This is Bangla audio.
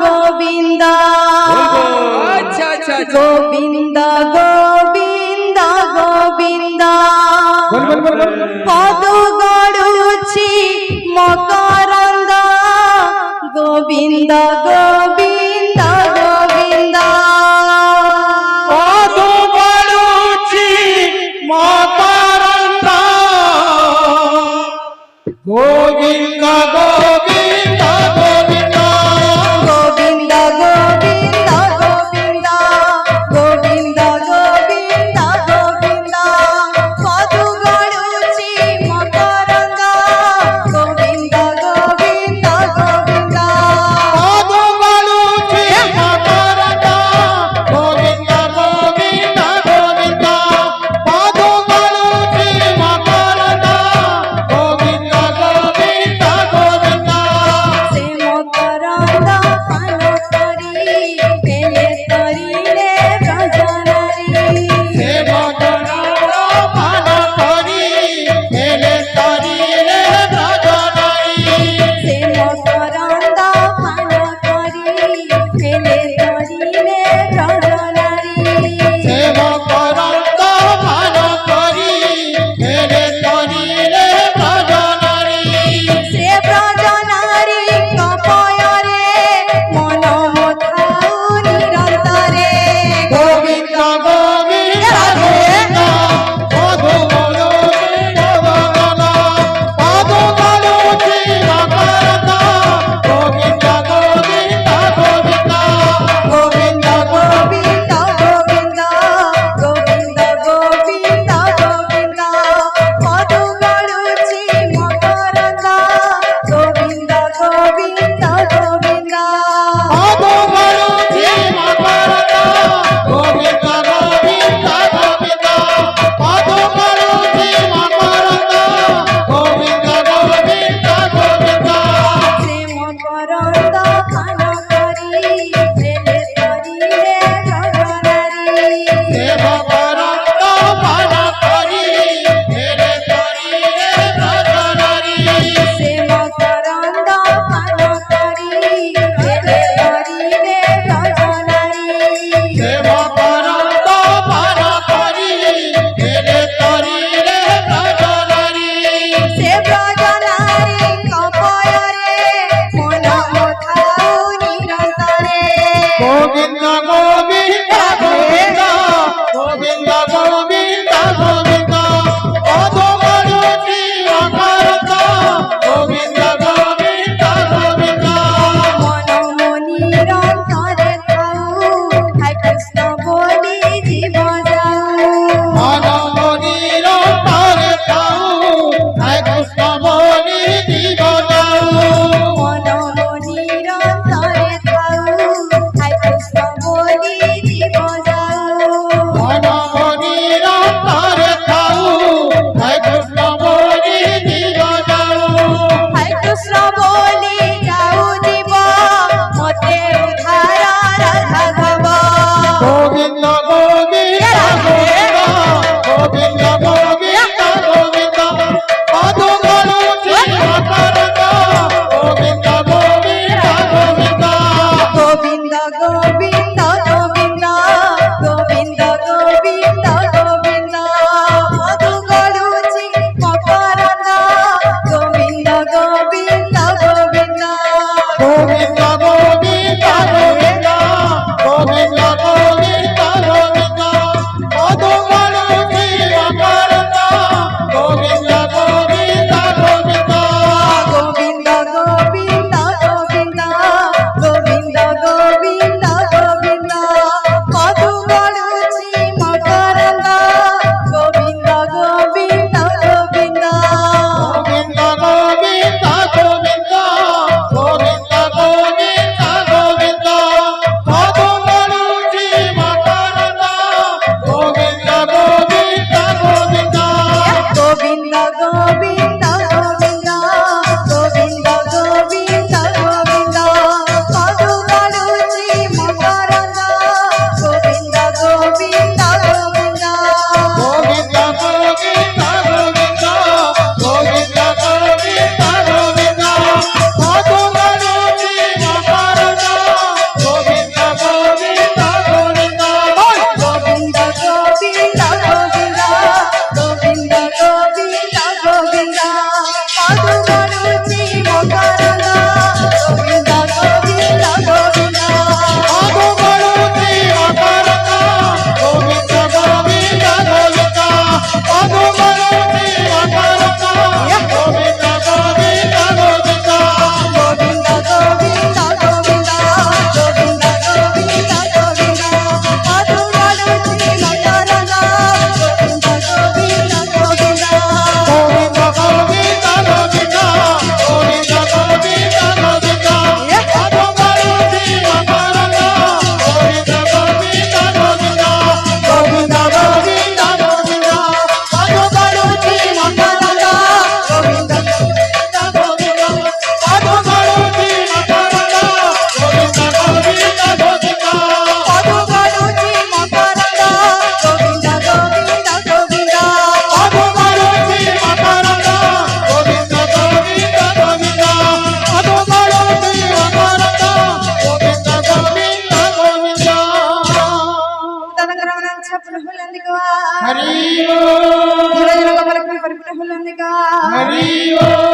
গোবিন্দ আচ্ছা আচ্ছা গোবিন্দ গোবিন্দ গোবিন্দ পদ গড়ুছি মকরন্দ গোবিন্দ গোবিন্দ গোবিন্দ পদ গড়ুছি মকরন্দ গোবিন্দ গোবিন্দ গোবিন্দ গোবিন্দ গোবিন্দ গোবিন্দ গোবিন্দ গোবিন্দ গোবিন্দ পদ গড়ুছি মকরন্দ গোবিন্দ গোবিন্দ গোবিন্দ পদ গড়ুছি মকরন্দ গোবিন্দ গোবিন্দ গোবিন্দ পদ গড়ুছি মকরন্দ গোবিন্দ গোবিন্দ গোবিন্দ সে মকরন্দ পান করি পেলে তরিলে ব্রজনারী সে মকরন্দ পান করি পেলে তরিলে ব্রজনারী সে মকরন্দ পান করি পেলে তরিলে ব্রজনারী সে মকরন্দ পান করি পেলে তরিলে ব্রজনারী সে ব্রজনারী কপয়রে মন মথাউ নিরন্তরে গোবিন্দ গোবিন্দ গোবিন্দ পদ গড়ুছি ভগবান পদ গড়ুছি মকরন্দ গোবিন্দ গোবিন্দ গোবিন্দ গোবিন্দ গোবিন্দ গোবিন্দ গোবিন্দ গোবিন্দ গোবিন্দ পদ গড়ুছি মকরন্দ গোবিন্দ গোবিন্দ গোবিন্দ পদ গড়ুছি মকরন্দ গোবিন্দ গোবিন্দ গোবিন্দ পদ গড়ুছি মকরন্দ গোবিন্দ গোবিন্দ গোবিন্দ সে মকরন্দ পান করি পেলে তরিলে ব্রজনারী সে মকরন্দ পান করি পেলে তরিলে ব্রজনারী সে মকরন্দ পান করি পেলে তরিলে ব্রজনারী সে মকরন্দ পান করি পেলে তরিলে ব্রজনারী সে ব্রজনারী কপয়রে মন মথাউ নিরন্তরে গোবিন্দ গোবিন্দ গোবিন্দ গোবিন্দ গোবিন্দ গোবিন্দ পদ গড়ুছি মকরন্দ গোবিন্দ গোবিন্দ গোবিন্দ মন মনিরন্তরে থাউ হায় কৃষ্ণ বলি জীব যাও মন মনির তরে থাউ হায় কৃষ্ণ বলি জীব যাও মন মনিরন্তরে থাউ হায় কৃষ্ণ বলি জীব যাও মন মনির তরে থাউ হায় কৃষ্ণ বলি জীব যাও হায় কৃষ্ণ বলি যাও জীব মতে উদ্ধার রাঘব গোবিন্দ গোবিন্দ গোবিন্দ গোবিন্দ গোবিন্দ গোবিন্দ পদ গড়ুছি মকরন্দ গোবিন্দ গোবিন্দ গোবিন্দ গোবিন্দ গোবিন্দ গোবিন্দ গোবিন্দ গোবিন্দ গোবিন্দ মধু গড়ুছি মকরন্দ গোবিন্দ গোবিন্দ গোবিন্দ গোবিন্দ গোবিন্দ গোবিন্দ গোবিন্দ গোবিন্দ গোবিন্দ পদ গড়ুছি মকরন্দ গোবিন্দ গোবিন্দ গোবিন্দ গোবিন্দ গোবিন্দ গোবিন্দ গোবিন্দ গোবিন্দ গোবিন্দ মধু গড়ুছি মকরন্দ গোবিন্দ গোবিন্দ গোবিন্দ গোবিন্দ গোবিন্দ গোবিন্দ গোবিন্দ গোবিন্দ গোবিন্দ করতে হলেন গা হরি ও